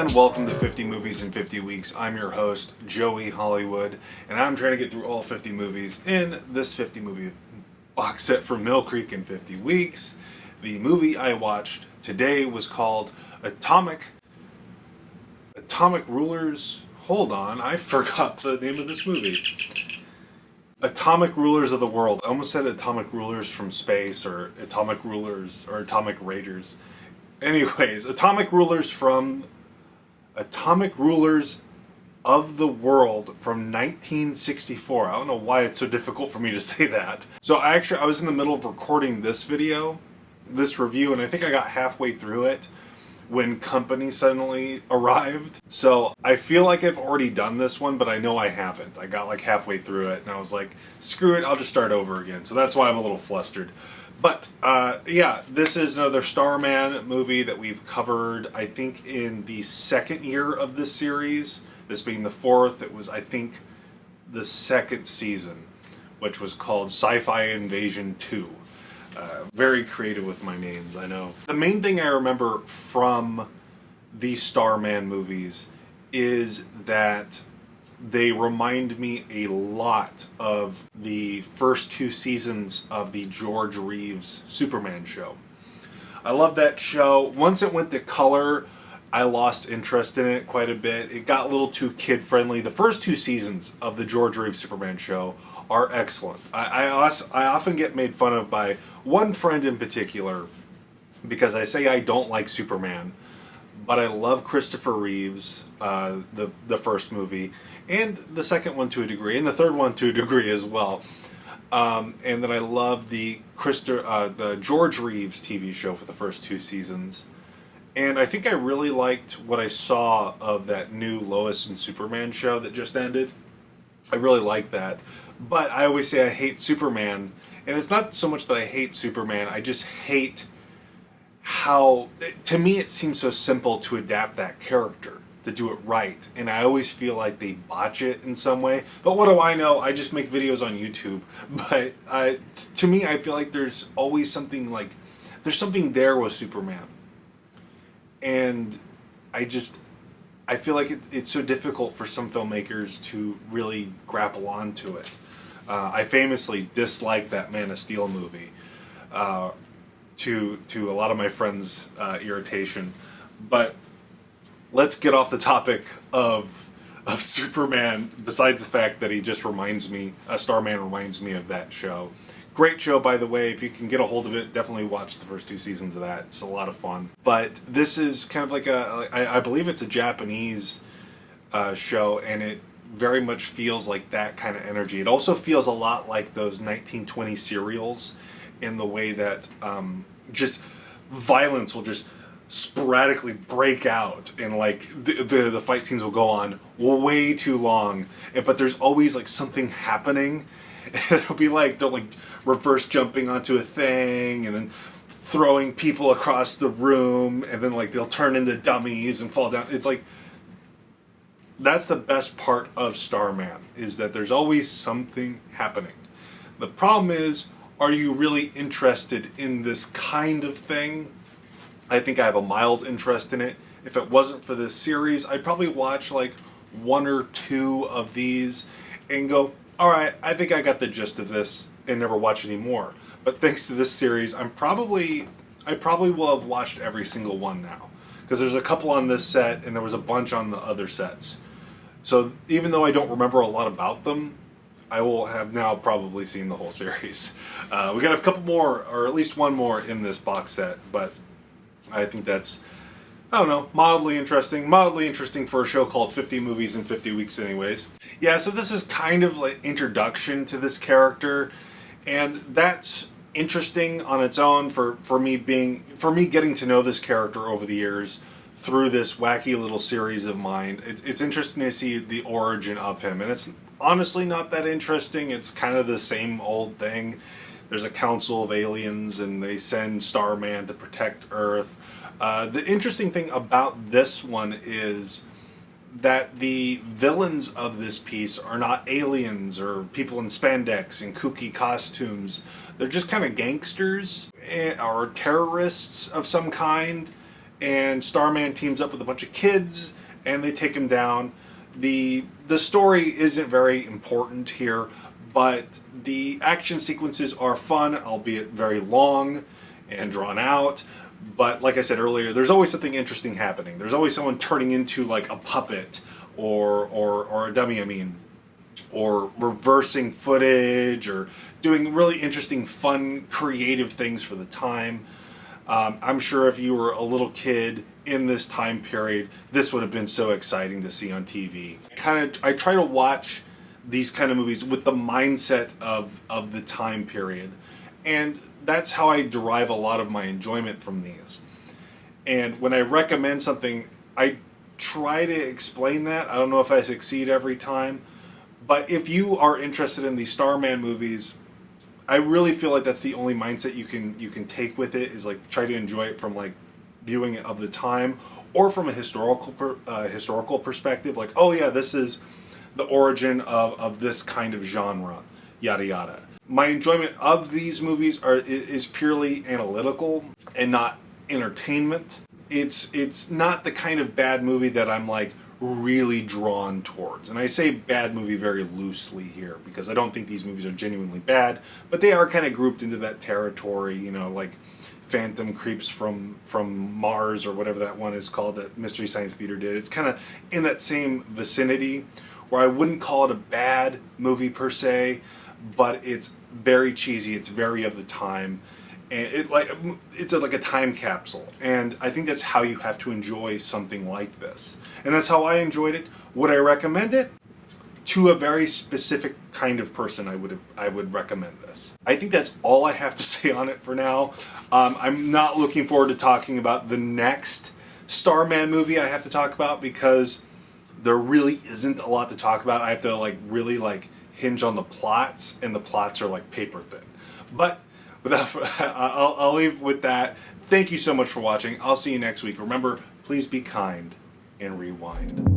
and welcome to 50 Movies in 50 Weeks. I'm your host, Joey Hollywood, and I'm trying to get through all 50 movies in this 50 movie box set from Mill Creek in 50 Weeks. The movie I watched today was called Atomic Rulers. Hold on, I forgot the name of this movie. Atomic Rulers of the World. I almost said Atomic Rulers from Space, or Atomic Rulers, or Atomic Raiders. Anyways, Atomic Rulers of the World from 1964. I don't know why it's so difficult for me to say that. So I was in the middle of recording this review, and I think I got halfway through it when company suddenly arrived. So I feel like I've already done this one, but I know I haven't. I got like halfway through it, and I was like, screw it, I'll just start over again. So that's why I'm a little flustered. But, yeah, this is another Starman movie that we've covered, I think, in the second year of this series. This being the fourth. It was, I think, the second season, which was called Sci-Fi Invasion 2. Very creative with my names, I know. The main thing I remember from the Starman movies is that they remind me a lot of the first two seasons of the George Reeves Superman show. I love that show. Once it went to color, I lost interest in it quite a bit. It got a little too kid-friendly. The first two seasons of the George Reeves Superman show are excellent. I often get made fun of by one friend in particular because I say I don't like Superman, but I love Christopher Reeves, the first movie, and the second one to a degree, and the third one to a degree as well. And then I love the George Reeves TV show for the first two seasons. And I think I really liked what I saw of that new Lois and Superman show that just ended. I really liked that. But I always say I hate Superman, and it's not so much that I hate Superman, I just hate how, to me it seems so simple to adapt that character, to do it right, and I always feel like they botch it in some way. But what do I know? I just make videos on YouTube. But to me, I feel like there's always something there's something there with Superman. And I feel like it's so difficult for some filmmakers to really grapple onto it. I famously dislike that Man of Steel movie, to a lot of my friends' irritation. But let's get off the topic of Superman, besides the fact that he just reminds me, Starman reminds me of that show. Great show, by the way. If you can get a hold of it, definitely watch the first two seasons of that. It's a lot of fun. But this is kind of like I believe it's a Japanese show, and it very much feels like that kind of energy. It also feels a lot like those 1920 serials in the way that just violence will just sporadically break out, and like the fight scenes will go on way too long, but there's always like something happening. It'll be like they'll like reverse jumping onto a thing and then throwing people across the room, and then like they'll turn into dummies and fall down. It's like, that's the best part of Starman, is that there's always something happening. The problem is, are you really interested in this kind of thing? I think I have a mild interest in it. If it wasn't for this series, I'd probably watch like one or two of these and go, alright, I think I got the gist of this, and never watch any more. But thanks to this series, I probably will have watched every single one now. Because there's a couple on this set, and there was a bunch on the other sets. So even though I don't remember a lot about them, I will have now probably seen the whole series. We got a couple more, or at least one more in this box set, but I think that's, I don't know, mildly interesting for a show called 50 Movies in 50 Weeks anyways. Yeah, so this is kind of like introduction to this character, and that's interesting on its own for me getting to know this character over the years through this wacky little series of mine. It's interesting to see the origin of him, and it's honestly not that interesting. It's kind of the same old thing. There's a council of aliens, and they send Starman to protect Earth. The interesting thing about this one is that the villains of this piece are not aliens or people in spandex and kooky costumes. They're just kind of gangsters or terrorists of some kind, and Starman teams up with a bunch of kids, and they take him down. The story isn't very important here, but the action sequences are fun, albeit very long and drawn out. But like I said earlier, there's always something interesting happening. There's always someone turning into like a puppet or a dummy, or reversing footage, or doing really interesting, fun, creative things for the time. I'm sure if you were a little kid in this time period, this would have been so exciting to see on TV. I try to watch these kind of movies with the mindset of the time period. And that's how I derive a lot of my enjoyment from these. And when I recommend something, I try to explain that. I don't know if I succeed every time. But if you are interested in these Starman movies, I really feel like that's the only mindset you can take with it, is like try to enjoy it from like viewing it of the time, or from a historical perspective, like, oh yeah, this is the origin of this kind of genre, yada yada. My enjoyment of these movies is purely analytical and not entertainment. It's not the kind of bad movie that I'm like really drawn towards. And I say bad movie very loosely here, because I don't think these movies are genuinely bad, but they are kind of grouped into that territory, you know, like Phantom Creeps from Mars, or whatever that one is called that Mystery Science Theater did. It's kind of in that same vicinity, where I wouldn't call it a bad movie per se, but it's very cheesy, it's very of the time, and it's like a time capsule. And I think that's how you have to enjoy something like this. And that's how I enjoyed it. Would I recommend it? To a very specific kind of person, I would recommend this. I think that's all I have to say on it for now. I'm not looking forward to talking about the next Starman movie I have to talk about, because there really isn't a lot to talk about. I have to really hinge on the plots, and the plots are like paper thin. But I'll leave with that. Thank you so much for watching. I'll see you next week. Remember, please be kind and rewind.